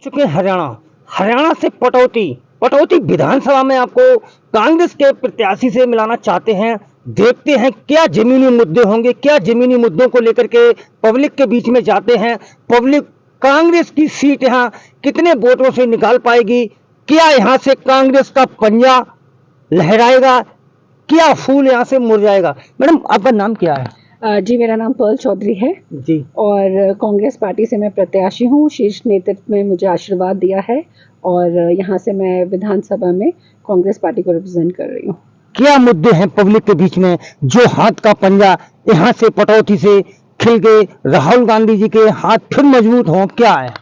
चुके हरियाणा हरियाणा से पटौती पटौती विधानसभा में आपको कांग्रेस के प्रत्याशी से मिलाना चाहते हैं। देखते हैं क्या जमीनी मुद्दे होंगे, क्या जमीनी मुद्दों को लेकर के पब्लिक के बीच में जाते हैं। पब्लिक कांग्रेस की सीट यहाँ कितने वोटों से निकाल पाएगी, क्या यहाँ से कांग्रेस का पंजा लहराएगा, क्या फूल यहाँ से मुरझाएगा। मैडम आपका नाम क्या है? जी, मेरा नाम पर्ल चौधरी है जी। और कांग्रेस पार्टी से मैं प्रत्याशी हूँ। शीर्ष नेतृत्व में मुझे आशीर्वाद दिया है और यहाँ से मैं विधानसभा में कांग्रेस पार्टी को रिप्रेजेंट कर रही हूँ। क्या मुद्दे हैं पब्लिक के बीच में जो हाथ का पंजा यहाँ से पटौती से खिल के राहुल गांधी जी के हाथ फिर मजबूत हों, क्या है?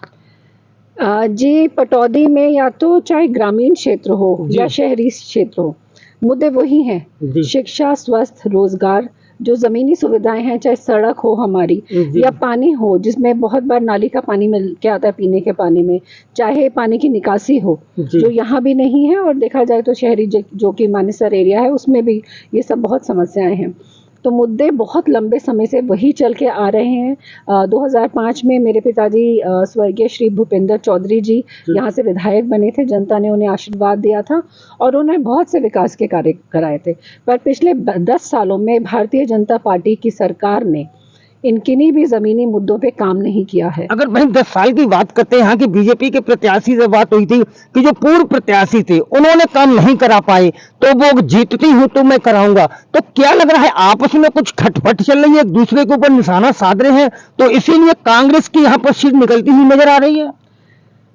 जी, पटौदी में या तो चाहे ग्रामीण क्षेत्र हो या शहरी क्षेत्र हो, मुद्दे वही हैं। शिक्षा, स्वास्थ्य, रोजगार, जो ज़मीनी सुविधाएं हैं, चाहे सड़क हो हमारी या पानी हो, जिसमें बहुत बार नाली का पानी मिल के आता है पीने के पानी में, चाहे पानी की निकासी हो जो यहाँ भी नहीं है, और देखा जाए तो शहरी जो कि मानेसर एरिया है उसमें भी ये सब बहुत समस्याएं हैं। तो मुद्दे बहुत लंबे समय से वही चल के आ रहे हैं। 2005 में मेरे पिताजी स्वर्गीय श्री भूपेंद्र चौधरी जी यहाँ से विधायक बने थे। जनता ने उन्हें आशीर्वाद दिया था और उन्हें बहुत से विकास के कार्य कराए थे। पर पिछले 10 सालों में भारतीय जनता पार्टी की सरकार ने इन किन्हीं भी जमीनी मुद्दों पे काम नहीं किया है। अगर वही 10 साल की बात करते हैं, यहाँ की बीजेपी के प्रत्याशी से बात हुई थी कि जो पूर्व प्रत्याशी थे उन्होंने काम नहीं करा पाए, तो वो जीतती हूँ तो मैं कराऊंगा। तो क्या लग रहा है आपस में कुछ खटपट चल रही है, एक दूसरे के ऊपर निशाना साध रहे हैं, तो इसीलिए कांग्रेस की यहाँ पर सीट निकलती हुई नजर आ रही है?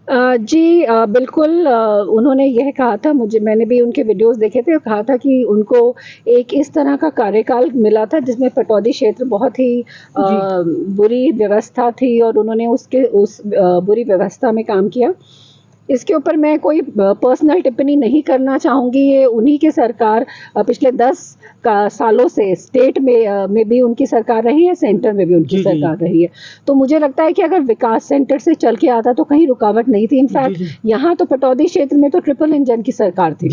जी, बिल्कुल। उन्होंने यह कहा था, मैंने भी उनके वीडियोस देखे थे और कहा था कि उनको एक इस तरह का कार्यकाल मिला था जिसमें पटौदी क्षेत्र बहुत ही बुरी व्यवस्था थी और उन्होंने उस बुरी व्यवस्था में काम किया। इसके ऊपर मैं कोई पर्सनल टिप्पणी नहीं करना चाहूँगी। ये उन्हीं की सरकार पिछले 10 सालों से स्टेट में भी उनकी सरकार रही है, सेंटर में भी उनकी सरकार रही है। तो मुझे लगता है कि अगर विकास सेंटर से चल के आता तो कहीं रुकावट नहीं थी। इनफैक्ट यहाँ तो पटौदी क्षेत्र में तो ट्रिपल इंजन की सरकार थी।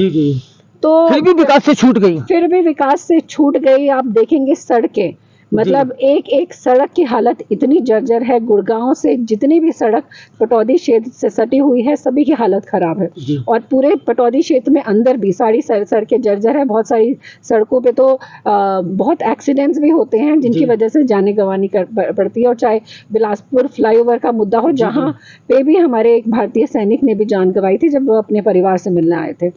तो फिर भी विकास से छूट गई। आप देखेंगे सड़कें, मतलब एक सड़क की हालत इतनी जर्जर है। गुड़गांव से जितनी भी सड़क पटौदी क्षेत्र से सटी हुई है, सभी की हालत खराब है। और पूरे पटौदी क्षेत्र में अंदर भी सारी सड़कें जर्जर है। बहुत सारी सड़कों पे तो बहुत एक्सीडेंट्स भी होते हैं जिनकी वजह से जाने गंवानी पड़ती है। और चाहे बिलासपुर फ्लाईओवर का मुद्दा हो, जहाँ पे भी हमारे एक भारतीय सैनिक ने भी जान गंवाई थी जब वो अपने परिवार से मिलने आए थे।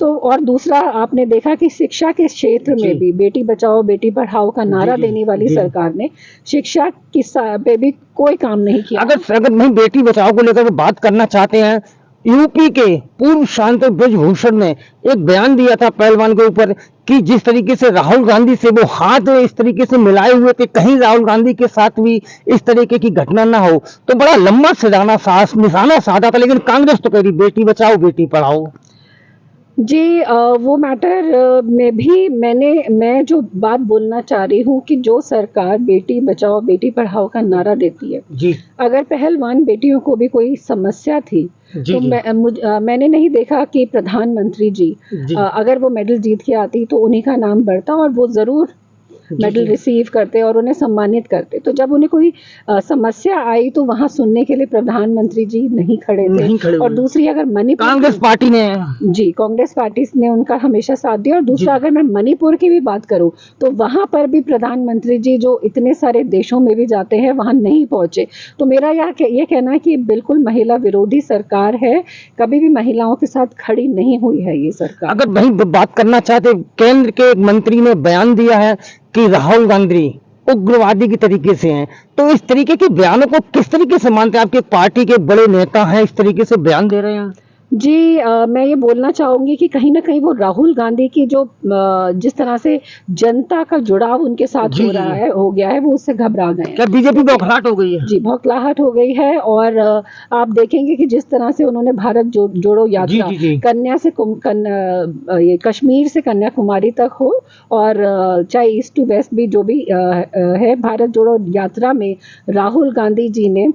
तो और दूसरा, आपने देखा कि शिक्षा के क्षेत्र में भी बेटी बचाओ बेटी पढ़ाओ का नारा देने वाली सरकार ने शिक्षा की पे भी कोई काम नहीं किया। अगर नहीं बेटी बचाओ को लेकर बात करना चाहते हैं, यूपी के पूर्व सांसद ब्रजभूषण ने एक बयान दिया था पहलवान के ऊपर कि जिस तरीके से राहुल गांधी से वो हाथ इस तरीके से मिलाए हुए थे, कहीं राहुल गांधी के साथ भी इस तरीके की घटना ना हो, तो बड़ा लंबा निशाना साधा था। लेकिन कांग्रेस तो कह रही बेटी बचाओ बेटी पढ़ाओ। जी, वो मैटर में भी मैं जो बात बोलना चाह रही हूँ कि जो सरकार बेटी बचाओ बेटी पढ़ाओ का नारा देती है जी, अगर पहलवान बेटियों को भी कोई समस्या थी तो मैंने नहीं देखा कि प्रधानमंत्री जी अगर वो मेडल जीत के आती तो उन्हीं का नाम बढ़ता और वो जरूर मेडल रिसीव करते और उन्हें सम्मानित करते। तो जब उन्हें कोई समस्या आई तो वहां सुनने के लिए प्रधानमंत्री जी नहीं खड़े थे। और दूसरी, अगर मणिपुर कांग्रेस पार्टी ने उनका हमेशा साथ दिया। और दूसरा, अगर मैं मणिपुर की भी बात करूं तो वहां पर भी प्रधानमंत्री जी जो इतने सारे देशों में भी जाते हैं वहां नहीं पहुंचे। तो मेरा ये कहना है कि बिल्कुल महिला विरोधी सरकार है, कभी भी महिलाओं के साथ खड़ी नहीं हुई है ये सरकार। अगर वही बात करना चाहते, केंद्र के मंत्री ने बयान दिया है कि राहुल गांधी उग्रवादी की तरीके से हैं, तो इस तरीके के बयानों को किस तरीके से मानते हैं? आपके पार्टी के बड़े नेता हैं, इस तरीके से बयान दे रहे हैं। जी, मैं ये बोलना चाहूँगी कि कहीं ना कहीं वो राहुल गांधी की जो जिस तरह से जनता का जुड़ाव उनके साथ हो गया है वो उससे घबरा गए हैं। क्या बीजेपी बौखलाहट हो गई है? जी, बौखलाहट हो गई है। और आप देखेंगे कि जिस तरह से उन्होंने भारत जोड़ो यात्रा कन्या से ये कश्मीर से कन्याकुमारी तक हो, और चाहे ईस्ट टू वेस्ट भी जो भी है, भारत जोड़ो यात्रा में राहुल गांधी जी ने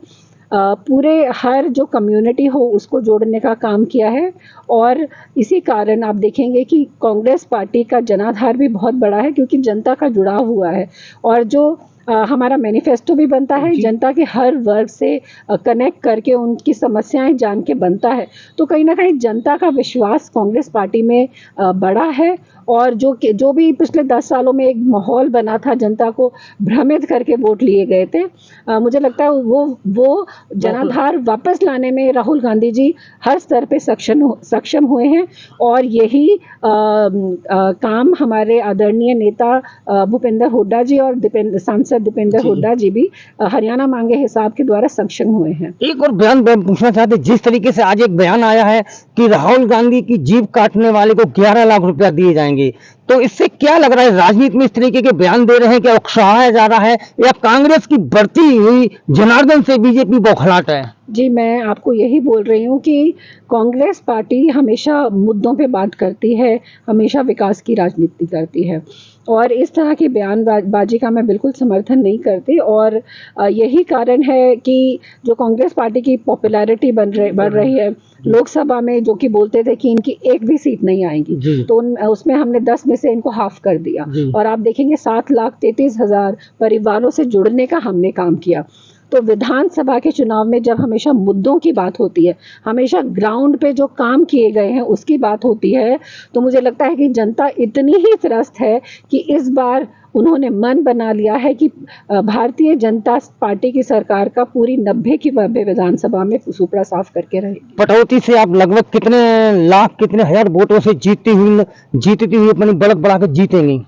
पूरे हर जो कम्युनिटी हो उसको जोड़ने का काम किया है। और इसी कारण आप देखेंगे कि कांग्रेस पार्टी का जनाधार भी बहुत बड़ा है क्योंकि जनता का जुड़ाव हुआ है। और जो हमारा मैनिफेस्टो भी बनता है, जनता के हर वर्ग से कनेक्ट करके उनकी समस्याएं जान के बनता है। तो कहीं ना कहीं जनता का विश्वास कांग्रेस पार्टी में बड़ा है, और जो भी पिछले 10 सालों में एक माहौल बना था, जनता को भ्रमित करके वोट लिए गए थे, मुझे लगता है वो जनाधार वापस लाने में राहुल गांधी जी हर स्तर पे सक्षम हुए हैं। और यही काम हमारे आदरणीय नेता भूपेंद्र हुड्डा जी और सांसद दीपेंद्र हुड्डा जी भी हरियाणा मांगे हिसाब के द्वारा सक्षम हुए हैं। एक और बयान पूछना चाहते, जिस तरीके से आज एक बयान आया है कि राहुल गांधी की जीभ काटने वाले को 11 लाख रुपया दिए जाएंगे, तो इससे क्या लग रहा है, राजनीति में इस तरीके के बयान दे रहे हैं, क्या उकसाया जा रहा है, या कांग्रेस की बढ़ती हुई जनार्दन से बीजेपी बौखलाहट है? जी, मैं आपको यही बोल रही हूँ कि कांग्रेस पार्टी हमेशा मुद्दों पे बात करती है, हमेशा विकास की राजनीति करती है, और इस तरह की बयानबाजी का मैं बिल्कुल समर्थन नहीं करती। और यही कारण है कि जो कांग्रेस पार्टी की पॉपुलैरिटी बढ़ रही है लोकसभा में, जो कि बोलते थे कि इनकी एक भी सीट नहीं आएगी, तो उसमें हमने 10 में से इनको हाफ कर दिया, और आप देखेंगे 7,33,000 परिवारों से जुड़ने का हमने काम किया। तो विधानसभा के चुनाव में जब हमेशा मुद्दों की बात होती है, हमेशा ग्राउंड पे जो काम किए गए हैं उसकी बात होती है, तो मुझे लगता है कि जनता इतनी ही त्रस्त है कि इस बार उन्होंने मन बना लिया है कि भारतीय जनता पार्टी की सरकार का पूरी 90 की 90 विधानसभा में सुपड़ा साफ करके रहेगी। पटौती से आप लगभग कितने लाख, कितने हजार वोटों से जीतती हुई अपनी बढ़त बढ़ाकर जीतेंगी?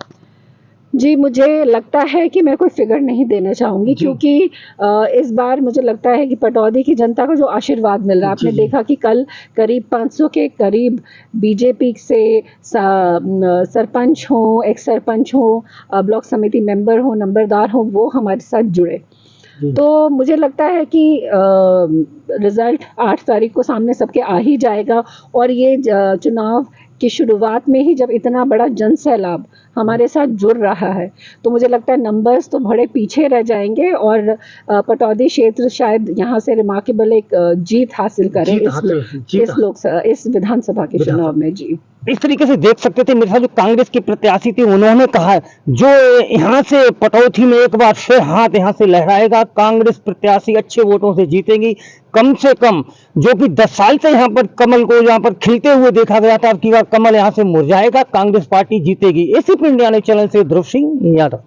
जी, मुझे लगता है कि मैं कोई फिगर नहीं देना चाहूँगी, क्योंकि इस बार मुझे लगता है कि पटौदी की जनता को जो आशीर्वाद मिल रहा है, आपने देखा कि कल करीब 500 के करीब बीजेपी से सरपंच हो, एक्स सरपंच हो, ब्लॉक समिति मेंबर हो, नंबरदार हो, वो हमारे साथ जुड़े। तो मुझे लगता है कि रिजल्ट 8 तारीख को सामने सबके आ ही जाएगा, और ये चुनाव की शुरुआत में ही जब इतना बड़ा जन सैलाब हमारे साथ जुड़ रहा है, तो मुझे लगता है नंबर्स तो बड़े पीछे रह जाएंगे, और पटौदी क्षेत्र शायद यहाँ से रिमार्केबल एक जीत हासिल करे इस विधानसभा के चुनाव में। जी, इस तरीके से देख सकते थे मेरे साथ जो कांग्रेस के प्रत्याशी थे, उन्होंने कहा जो यहाँ से पटौदी में एक बार फिर हाथ यहाँ से लहराएगा, कांग्रेस प्रत्याशी अच्छे वोटों से जीतेगी। कम से कम जो कि 10 साल से यहाँ पर कमल को यहाँ पर खिलते हुए देखा गया था, अब की बार कमल यहाँ से मुरझाएगा, कांग्रेस पार्टी जीतेगी। एसीपी इंडिया ने चैनल से ध्रुव सिंह यादव।